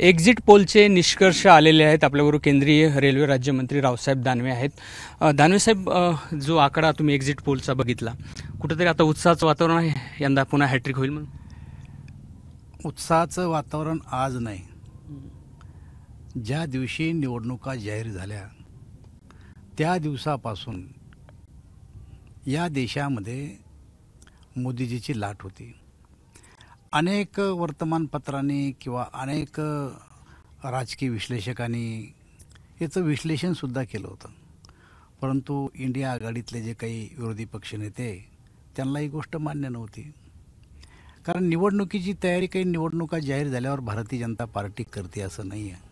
Exit पोलचे निष्कर्ष आलेले आहेत। आपल्याबरोबर केंद्रीय रेल्वे राज्यमंत्री रावसाहेब दानवे आहेत। दानवे साहेब, जो आकडा तुम्ही एक्झिट पोलचा बघितला, कुठेतरी आता उत्साहाचं वातावरण आहे, यंदा पुन्हा हॅट्रिक होईल म्हणून? उत्साहाचं वातावरण आज नाही। ज्या दिवशी निवडणुका जाहीर झाल्या त्या दिवसापासून या देशामध्ये मोदीजीची लाट होती। अनेक वर्तमानपत्रांनी किंवा अनेक राजकीय विश्लेषकांनी याचं विश्लेषणसुद्धा केलं होतं, परंतु इंडिया आघाडीतले जे काही विरोधी पक्षनेते त्यांना ही गोष्ट मान्य नव्हती। कारण निवडणुकीची तयारी काही निवडणुका जाहीर झाल्यावर भारतीय जनता पार्टी करते असं नाही आहे।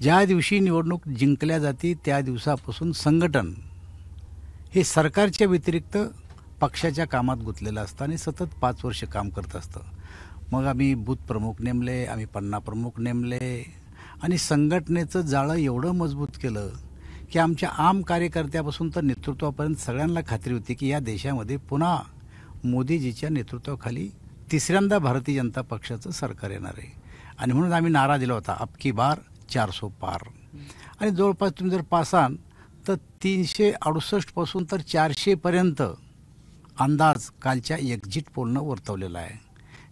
ज्या दिवशी निवडणूक जिंकल्या जाते त्या दिवसापासून संघटन हे सरकारच्या व्यतिरिक्त पक्षाच्या कामात गुंतलेलं असतं आणि सतत 5 वर्ष काम करत असतं। मग आम्ही बूथ प्रमुख नेमले, आम्ही पन्ना प्रमुख नेमले आणि संघटनेचं जाळं एवढं मजबूत केलं की आमच्या आम कार्यकर्त्यापासून तर नेतृत्वापर्यंत सगळ्यांना खात्री होती की या देशामध्ये पुन्हा मोदीजीच्या नेतृत्वाखाली तिसऱ्यांदा भारतीय जनता पक्षाचं सरकार येणार आहे। आणि म्हणून आम्ही नारा दिला होता, अब की बार 400 पार। आणि जवळपास तुम्ही जर पासाल तर 368 पासून तर 400 पर्यंत अंदाज कालच्या एक्झिट पोलनं वर्तवलेला आहे।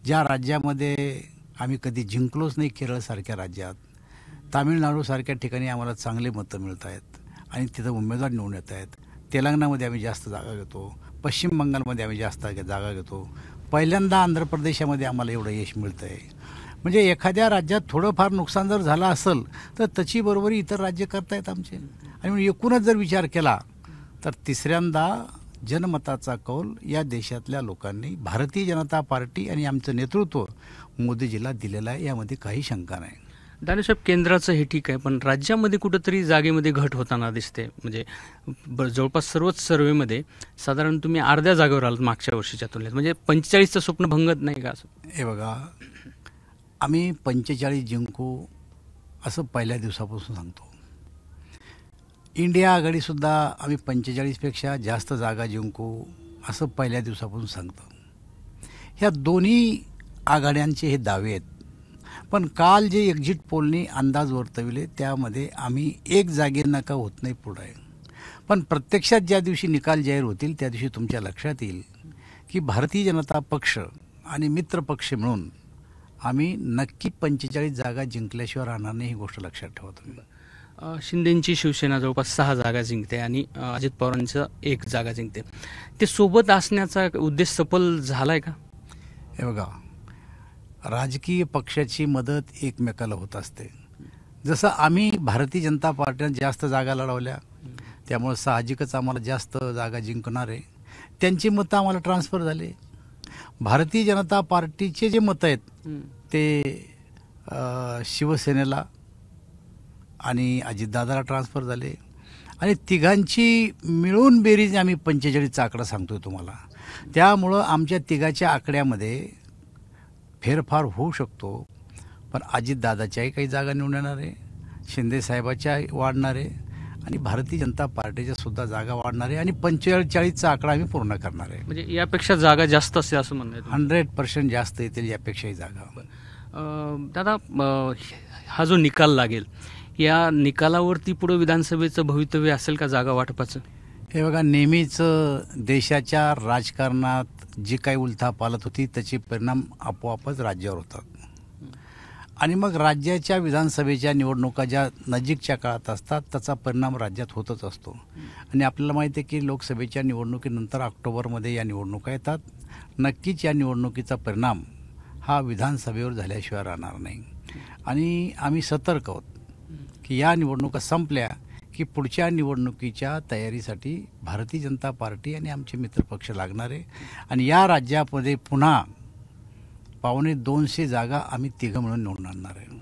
ज्या राज्यामध्ये आम्ही कधी जिंकलोच नाही, केरळसारख्या राज्यात, तामिळनाडूसारख्या ठिकाणी आम्हाला चांगले मतं मिळत आहेत आणि तिथं उमेदवार निवडून येत आहेत। तेलंगणामध्ये आम्ही जास्त जागा घेतो, पश्चिम बंगालमध्ये आम्ही जास्त जागा घेतो, पहिल्यांदा आंध्र प्रदेशामध्ये आम्हाला एवढं यश मिळतं आहे। म्हणजे एखाद्या राज्यात थोडंफार नुकसान जर झालं असेल तर त्याची बरोबरी इतर राज्य करतायत आमचे। आणि म्हणून एकूणच जर विचार केला तर तिसऱ्यांदा जनमताचा कौल या देशातल्या लोकांनी भारतीय जनता पार्टी आणि आमचं नेतृत्व मोदीजीला दिलेलं आहे, यामध्ये काही शंका नाही। दानवे साहेब, केंद्राचं हे ठीक आहे, पण राज्यामध्ये कुठंतरी जागेमध्ये घट होताना दिसते। म्हणजे जवळपास सर्वच सर्वेमध्ये साधारण तुम्ही अर्ध्या जागेवर आलात मागच्या वर्षीच्या तुलनेत, म्हणजे 45चं स्वप्न भंगत नाही का असं? हे बघा, आम्ही 45 जिंकू असं पहिल्या दिवसापासून सांगतो। इंडिया आघाडीसुद्धा आम्ही 45पेक्षा जास्त जागा जिंकू असं पहिल्या दिवसापासून सांगतो। ह्या दोन्ही आघाड्यांचे हे दावे आहेत, पण काल जे एक्झिट पोलनी अंदाज वर्तविले त्यामध्ये आम्ही एक जागेनं का होत नाही पुढे आहे। पण प्रत्यक्षात ज्या दिवशी निकाल जाहीर होतील त्या दिवशी तुमच्या लक्षात येईल की भारतीय जनता पक्ष आणि मित्र पक्ष मिळून आम्ही नक्की 45 जागा जिंकल्याशिवाय राहणार नाही, ही गोष्ट लक्षात ठेवा तुम्ही। शिंदेंची शिवसेना जवळपास 6 जागा जिंकते आणि अजित पवारांचं 1 जागा जिंकते। ते सोबत असण्याचा उद्देश सफल झालाय का? हे बघा, राजकीय पक्षाची मदत एकमेकाला होत असते। जसं आम्ही भारतीय जनता पार्टीने जास्त जागा लढवल्या त्यामुळे साहजिकच आम्हाला जास्त जागा जिंकणार आहे, त्यांची मतं आम्हाला ट्रान्सफर झाले। भारतीय जनता पार्टीचे जे मतं आहेत ते शिवसेनेला आणि अजितदादाला ट्रान्सफर झाले आणि तिघांची मिळून बेरीज आम्ही 45चा आकडा सांगतोय तुम्हाला। त्यामुळं आमच्या तिघाच्या आकड्यामध्ये फेरफार होऊ शकतो, पण अजितदादाच्याही काही जागा निवडून येणार आहे, शिंदेसाहेबाच्या वाढणार आहे आणि भारतीय जनता पार्टीच्या सुद्धा जागा वाढणार आहे आणि 45चा आकडा आम्ही पूर्ण करणार आहे। म्हणजे यापेक्षा जागा जास्त असते असं म्हणणं आहे? 100% जास्त येतील यापेक्षाही जागा। दादा, हा जो निकाल लागेल या निकालावरती पुढे विधानसभेचं भवितव्य असेल का जागा वाटपाचं? हे बघा, नेहमीच देशाच्या राजकारणात जी काही उलथापालथ होती त्याचे परिणाम आपोआपच राज्यावर होतात आणि मग राज्याच्या विधानसभेच्या निवडणुका ज्या नजीकच्या काळात असतात त्याचा परिणाम राज्यात होतच असतो। आणि आपल्याला माहिती आहे की लोकसभेच्या निवडणुकीनंतर ऑक्टोबरमध्ये या निवडणुका येतात। नक्कीच या निवडणुकीचा परिणाम हा विधानसभेवर झाल्याशिवाय राहणार नाही आणि आम्ही सतर्क आहोत की या निवडणुका संपल्या की पुढच्या निवडणुकीच्या तयारीसाठी भारतीय जनता पार्टी आणि आमचे मित्रपक्ष लागणार आहे आणि या राज्यामध्ये पुन्हा 250 जागा आम्ही तिघं मिळून निवडून आणणार आहे।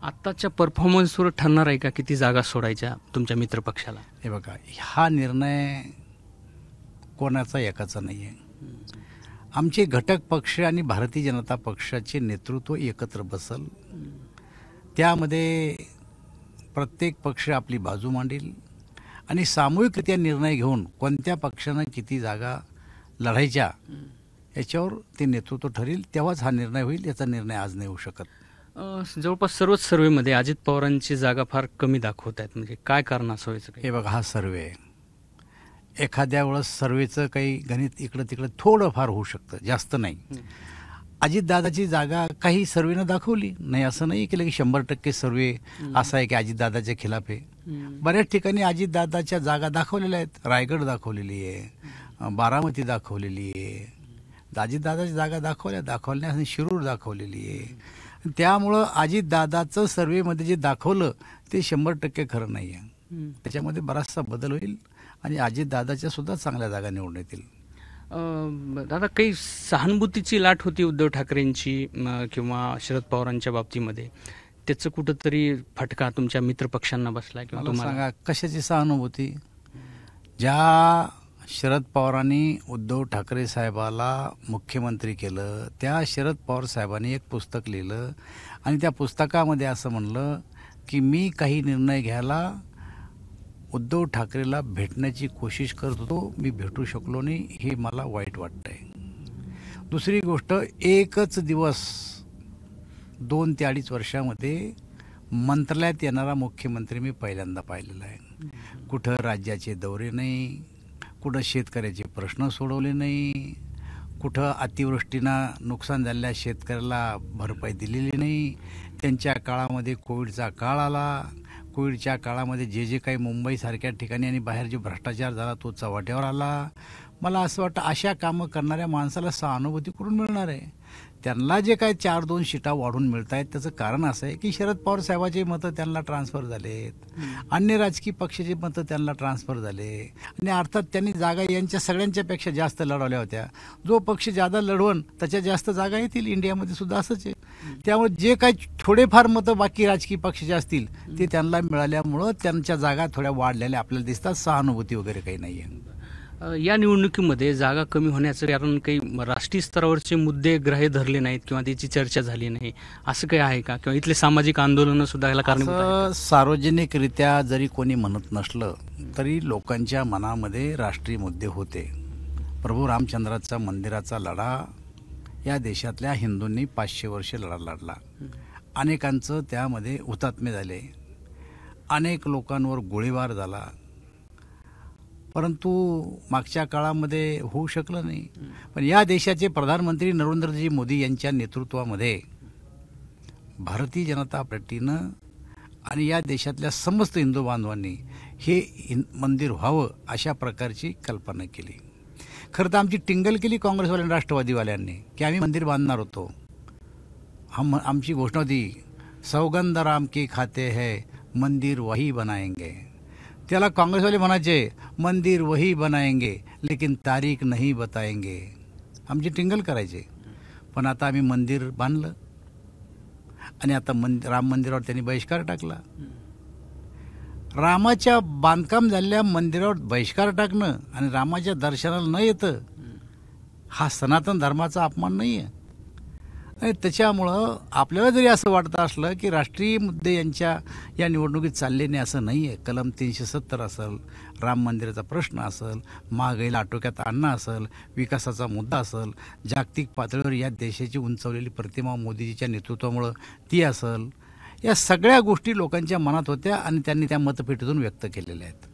आत्ताच्या परफॉर्मन्सवर ठरणार आहे का किती जागा सोडायच्या तुमच्या मित्रपक्षाला? हे बघा, हा निर्णय कोणाचा एकाचा नाही आहे। आमचे घटक पक्ष आणि भारतीय जनता पक्षाचे नेतृत्व एकत्र बसल, त्यामध्ये प्रत्येक पक्ष आपली बाजू मांडेल आणि सामूहिकरित्या निर्णय घेऊन कोणत्या पक्षानं किती जागा लढायच्या याच्यावर ते नेतृत्व ठरेल, तेव्हाच हा निर्णय होईल। याचा निर्णय आज नाही होऊ शकत। जवळपास सर्वच सर्वेमध्ये अजित पवारांची जागा फार कमी दाखवत आहेत, म्हणजे काय कारण असायचं काही? हे बघा, हा सर्वे आहे. एखाद्या वेळेस सर्वेचं काही गणित इकडं तिकडं थोडं फार होऊ शकतं, जास्त नाही. अजितदादाची जागा काही सर्वेनं दाखवली नाही, असं नाही केलं की 100% सर्वे असा आहे की अजितदादाच्या खिलाफ आहे. बऱ्याच ठिकाणी अजितदादाच्या जागा दाखवलेल्या आहेत. रायगड दाखवलेली आहे, बारामती दाखवलेली आहे, अजितदादाची जागा दाखवल्या आणि शिरूर दाखवलेली आहे. त्यामुळं अजितदादाचं सर्वेमध्ये जे दाखवलं ते 100% खरं नाही आहे. त्याच्यामध्ये बराचसा बदल होईल आणि अजितदादाच्या सुद्धा चांगल्या जागा निवडून येतील. दादा, काही सहानुभूतीची लाट होती उद्धव ठाकरेंची किंवा शरद पवारांच्या बाबतीमध्ये, त्याचं कुठंतरी फटका तुमच्या मित्रपक्षांना बसला किंवा मला तुम्हाला? सांगा, कशाची सहानुभूती? ज्या शरद पवारांनी उद्धव ठाकरे साहेबाला मुख्यमंत्री केलं, त्या शरद पवार साहेबांनी एक पुस्तक लिहिलं आणि त्या पुस्तकामध्ये असं म्हणलं की मी काही निर्णय घ्यायला उद्धव ठाकरेला भेटण्याची कोशिश करत होतो, मी भेटू शकलो नाही, हे मला वाईट वाटतंय. दुसरी गोष्ट, एकच दिवस 2 ते 2.5 वर्षामध्ये मंत्रालयात येणारा मुख्यमंत्री मी पहिल्यांदा पाहिलेला आहे. कुठं राज्याचे दौरे नाही, कुठं शेतकऱ्याचे प्रश्न सोडवले नाही, कुठं अतिवृष्टीनं नुकसान झालेल्या शेतकऱ्याला भरपाई दिलेली नाही. त्यांच्या काळामध्ये कोविडचा काळ आला, कोविडच्या काळामध्ये जे काही मुंबईसारख्या ठिकाणी आणि बाहेर जे भ्रष्टाचार झाला तो चव्हाट्यावर आला. मला असं वाटतं अशा कामं करणाऱ्या माणसाला सहानुभूती कुठून मिळणार आहे? त्यांना जे काय 4-2 सीटा वाढून मिळत आहेत त्याचं कारण असं आहे की शरद पवार साहेबाचे मतं त्यांना ट्रान्सफर झालेत, अन्य राजकीय पक्षाचे मतं त्यांना ट्रान्सफर झाले आणि अर्थात त्यांनी जागा यांच्या सगळ्यांच्यापेक्षा जास्त लढवल्या होत्या. जो पक्ष जादा लढवण त्याच्या जास्त जागा येतील. इंडियामध्ये सुद्धा असंच आहे. त्यामुळे जे काही थोडेफार मतं बाकी राजकीय पक्षाचे असतील ते त्यांना मिळाल्यामुळं त्यांच्या जागा थोड्या वाढलेल्या आपल्याला दिसतात. सहानुभूती वगैरे काही नाही आहे. या निवडणुकीमध्ये जागा कमी होण्याचं कारण काही राष्ट्रीय स्तरावरचे मुद्दे ग्राह्य धरले नाहीत किंवा त्याची चर्चा झाली नाही, असं काही आहे का? किंवा इथले सामाजिक आंदोलनं सुद्धा याला कारणीभूत आहेत? सार्वजनिकरित्या जरी कोणी म्हणत नसलं तरी लोकांच्या मनामध्ये राष्ट्रीय मुद्दे होते. प्रभू रामचंद्राचा मंदिराचा लढा या देशातल्या हिंदूंनी 500 वर्षे लढला. अनेकांचं त्यामध्ये हुतात्मे झाले, अनेक लोकांवर गोळीबार झाला, परंतु मागच्या काळामध्ये होऊ शकलं नाही. पण या देशाचे प्रधानमंत्री नरेंद्रजी मोदी यांच्या नेतृत्वामध्ये भारतीय जनता पार्टीनं आणि या देशातल्या समस्त हिंदू बांधवांनी हे मंदिर व्हावं अशा प्रकारची कल्पना केली. खरं तर आमची टिंगल केली काँग्रेसवाल्यांनी, राष्ट्रवादीवाल्यांनी की आम्ही मंदिर बांधणार होतो. आमची घोषणा होती, सौगंध राम के खाते है मंदिर वही बनाएंगे. त्याला काँग्रेसवाले म्हणायचे मंदिर वही बनाएंगे लेकिन तारीख नहीं बताएंगे. आमची टिंगल करायचे. पण आता आम्ही मंदिर बांधलं आणि आता राम मंदिरावर त्यांनी बहिष्कार टाकला. रामाच्या बांधकाम झालेल्या मंदिरावर बहिष्कार टाकणं आणि रामाच्या दर्शनाला न येतं हा सनातन धर्माचा अपमान नाही आहे. आणि त्याच्यामुळं आपल्याला जरी असं वाटतं असलं की राष्ट्रीय मुद्दे यांच्या या निवडणुकीत चालले नाही, असं नाही आहे. कलम 370 असेल, राम मंदिराचा प्रश्न असेल, महागाईला आटोक्यात आणणं असेल, विकासाचा मुद्दा असेल, जागतिक पातळीवर या देशाची उंचावलेली प्रतिमा मोदीजीच्या नेतृत्वामुळं ती असेल, या सगळ्या गोष्टी लोकांच्या मनात होत्या आणि त्यांनी त्या मतपेटीतून व्यक्त केलेल्या आहेत.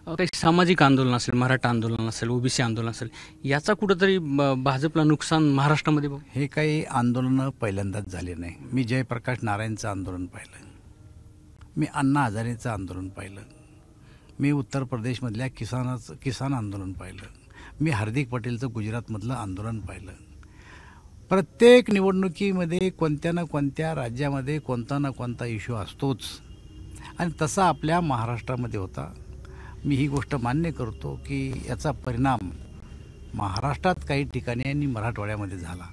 काही सामाजिक आंदोलन असेल, मराठा आंदोलन असेल, ओबीसी आंदोलन असेल, याचा कुठंतरी भाजपला नुकसान महाराष्ट्रामध्ये? हे काही आंदोलनं पहिल्यांदाच झाले नाही. मी जयप्रकाश नारायणचं आंदोलन पाहिलं, मी अण्णा हजारेचं आंदोलन पाहिलं, मी उत्तर प्रदेशमधल्या किसान आंदोलन पाहिलं, मी हार्दिक पटेलचं गुजरातमधलं आंदोलन पाहिलं. प्रत्येक निवडणुकीमध्ये कोणत्या ना कोणत्या राज्यामध्ये कोणता ना कोणता इश्यू असतोच आणि तसा आपल्या महाराष्ट्रामध्ये होता. मी ही गोष्ट मान्य करतो की याचा परिणाम महाराष्ट्रात काही ठिकाणी आणि मराठवाड्यामध्ये झाला.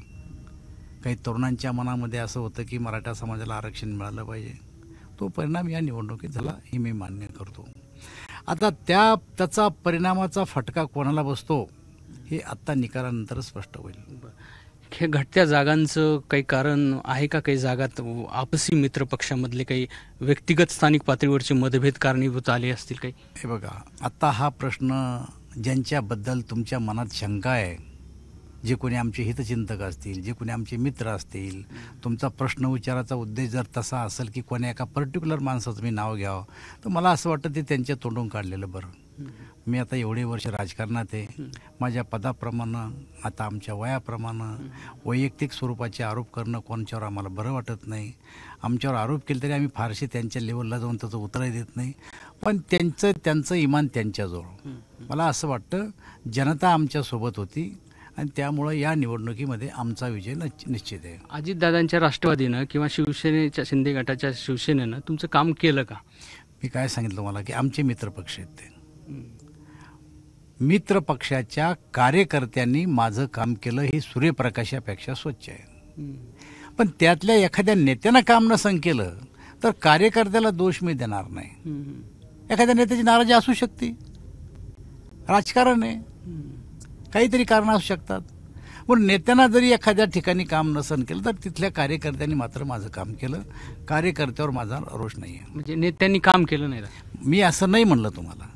काही तरुणांच्या मनामध्ये असं होतं की मराठा समाजाला आरक्षण मिळालं पाहिजे. तो परिणाम या निवडणुकीत झाला, हे मी मान्य करतो. आता त्याचा परिणामाचा फटका कोणाला बसतो हे आत्ता निकालानंतरच स्पष्ट होईल. हे घटत्या जागांचं काही कारण आहे का? काही जागात आपसी मित्रपक्षामधले काही व्यक्तिगत स्थानिक पातळीवरचे मतभेद कारणीभूत आले असतील काही? हे बघा, आता हा प्रश्न ज्यांच्याबद्दल तुमच्या मनात शंका आहे जे कोणी आमचे हितचिंतक असतील, जे कोणी आमचे मित्र असतील, तुमचा प्रश्न विचाराचा उद्देश जर तसा असेल की कोणी एका पर्टिक्युलर माणसाचं मी नाव घ्यावं, तर मला असं वाटतं ते त्यांच्या तोंडून काढलेलं बरं. मी आता एवढे वर्ष राजकारणात आहे. माझ्या पदाप्रमाणे, आता आमच्या वयाप्रमाणे वैयक्तिक स्वरूपाचे आरोप करणं कोणाच्यावर आम्हाला बरं वाटत नाही. आमच्यावर आरोप केले तरी आम्ही फारसे त्यांच्या लेवलला जाऊन त्याचं उत्तरही देत नाही. पण त्यांचं इमान त्यांच्याजवळ. मला असं वाटतं जनता आमच्यासोबत होती आणि त्यामुळं या निवडणुकीमध्ये आमचा विजय निश्चित आहे. अजितदादांच्या राष्ट्रवादीनं किंवा शिवसेनेच्या शिंदे गटाच्या शिवसेनेनं तुमचं काम केलं का? मी काय सांगितलं तुम्हाला की आमचे मित्रपक्ष आहेत ते. मित्रपक्षाच्या कार्यकर्त्यांनी माझं काम केलं हे सूर्यप्रकाशापेक्षा स्वच्छ आहे. पण त्यातल्या एखाद्या नेत्यानं काम नसं केलं तर कार्यकर्त्याला दोष मी देणार नाही. एखाद्या नेत्याची नाराजी असू शकते, राजकारण आहे, काहीतरी कारणं असू शकतात. पण नेत्यांना जरी एखाद्या ठिकाणी काम नसन केलं तर तिथल्या कार्यकर्त्यांनी मात्र माझं काम केलं. कार्यकर्त्यावर माझा रोष नाही आहे. म्हणजे नेत्यांनी काम केलं नाही? मी असं नाही म्हणलं तुम्हाला.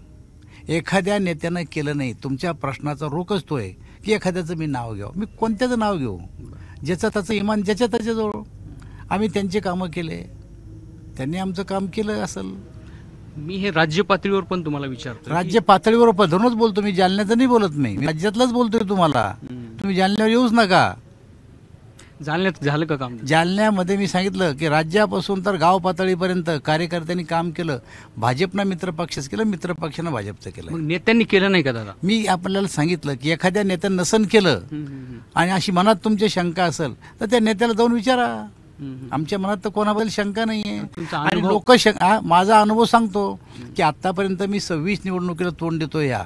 एखाद्या नेत्यानं केलं नाही. तुमच्या प्रश्नाचा रोखच तो आहे की एखाद्याचं मी नाव घ्यावं. मी कोणत्याचं नाव घेऊ? ज्याचं त्याचं इमान ज्याच्या त्याच्याजवळ. आम्ही त्यांचे कामं केले, त्यांनी आमचं काम केलं असेल. मी हे राज्य पातळीवर पण तुम्हाला विचारतो. राज्य पातळीवर धरूनच बोलतो मी, जालन्याचं नाही बोलत मी राज्यातलंच बोलतोय तुम्हाला. तुम्ही जालन्यावर येऊच नका. जालन्यात झालं का काम? जालन्यामध्ये मी सांगितलं की राज्यापासून तर गाव पातळीपर्यंत कार्यकर्त्यांनी काम केलं. भाजपनं मित्रपक्षच केलं, मित्रपक्षानं भाजपचं केलं. मग नेत्यांनी केलं नाही का दादा? मी आपल्याला सांगितलं की एखाद्या नेत्यानं नसन केलं आणि अशी मनात तुमची शंका असेल तर त्या नेत्याला जाऊन विचारा. आमच्या मनात तर कोणाबद्दल शंका नाहीये. आणि लोक माझा अनुभव सांगतो की आतापर्यंत मी 26 निवडणुकीला तोंड देतो. या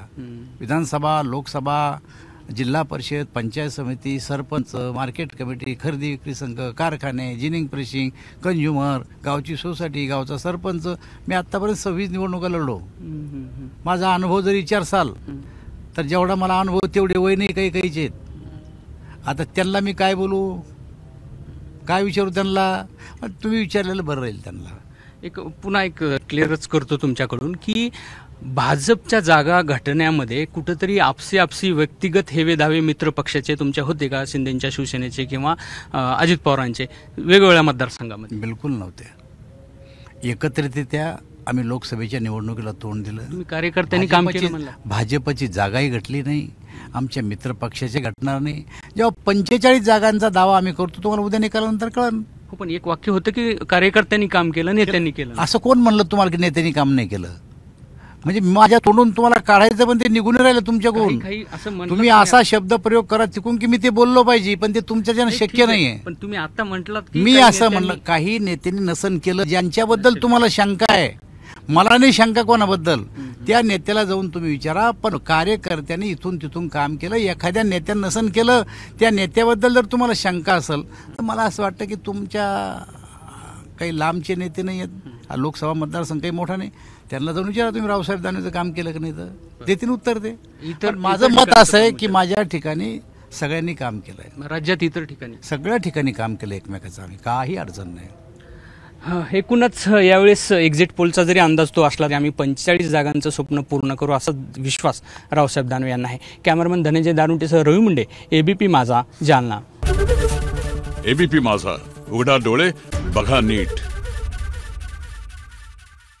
विधानसभा, लोकसभा, जिल्हा परिषद, पंचायत समिती, सरपंच, मार्केट कमिटी, खरेदी विक्री संघ, कारखाने, जिनिंग प्रेसिंग, कंझ्युमर, गावची सोसायटी, गावचा सरपंच. मी आतापर्यंत 26 निवडणुका लढलो. माझा अनुभव जर विचारसाल तर जेवढा मला अनुभव तेवढे वय नाही काही काहीचे आहेत. आता त्यांना मी काय बोलू, काय विचारू त्यांना? तुम्ही विचारलेलं बरं राहील त्यांना. पुन्हा एक क्लिअरच करतो तुमच्याकडून की भाजपच्या जागा घटण्यामध्ये कुठंतरी आपसी व्यक्तिगत हेवे दावे मित्र पक्षाचे तुमच्या होते का? शिंदेच्या शिवसेनेचे किंवा अजित पवारांचे वेगवेगळ्या मतदारसंघामध्ये? बिलकुल नव्हते. एकत्रितरित्या आम्ही लोकसभेच्या निवडणुकीला तोंड दिलं. तुम्ही कार्यकर्त्यांनी काम केलं म्हणलं. भाजपची जागाही घटली नाही, आमच्या मित्रपक्षाचे घटणार नाही. जेव्हा 45 जागांचा दावा आम्ही करतो तुम्हाला उद्या निकालानंतर कळन. हो, पण एक वाक्य होतं की कार्यकर्त्यांनी काम केलं, नेत्यांनी केलं. असं कोण म्हणलं तुम्हाला की नेत्यांनी काम नाही केलं? म्हणजे माझ्या तोंडून तुम्हाला काढायचं पण ते निघून राहिलं तुमच्याकडून. तुम्ही असा शब्द प्रयोग करा तिकून की मी ते बोललो पाहिजे, पण ते तुमच्याच्यानं शक्य नाहीये. पण तुम्ही आता म्हटलात मी असं म्हणलं काही नेत्यांनी नसन केलं. ज्यांच्याबद्दल तुम्हाला शंका आहे, मला नाही शंका कोणाबद्दल, त्या नेत्याला जाऊन तुम्ही विचारा. पण कार्यकर्त्यांनी इथून तिथून काम केलं. एखाद्या नेत्यानं नसन केलं, त्या नेत्याबद्दल जर तुम्हाला शंका असेल तर मला असं वाटतं की तुमच्या काही लांबचे नेते नाही आहेत. लोकसभा मतदारसंघ काही मोठा नाही. त्यांना जाऊन विचारा तुम्ही रावसाहेब दानवेचं काम केलं की नाही, तर देतील उत्तर ते. इतर माझं मत असं आहे की माझ्या ठिकाणी सगळ्यांनी काम केलंय. राज्यात इतर ठिकाणी सगळ्या ठिकाणी काम केलं एकमेकाचं. आम्ही काही अडचण नाही. एकूणच यावेळेस एक्झिट पोलचा जरी अंदाज तो असला तरी आम्ही 45 जागांचं स्वप्न पूर्ण करू असा विश्वास रावसाहेब दानवे यांना आहे. कॅमेरामन धनंजय दारुंटेसह रवी मुंडे, एबीपी माझा, जालना. एबीपी माझा, उघडा डोळे बघा नीट.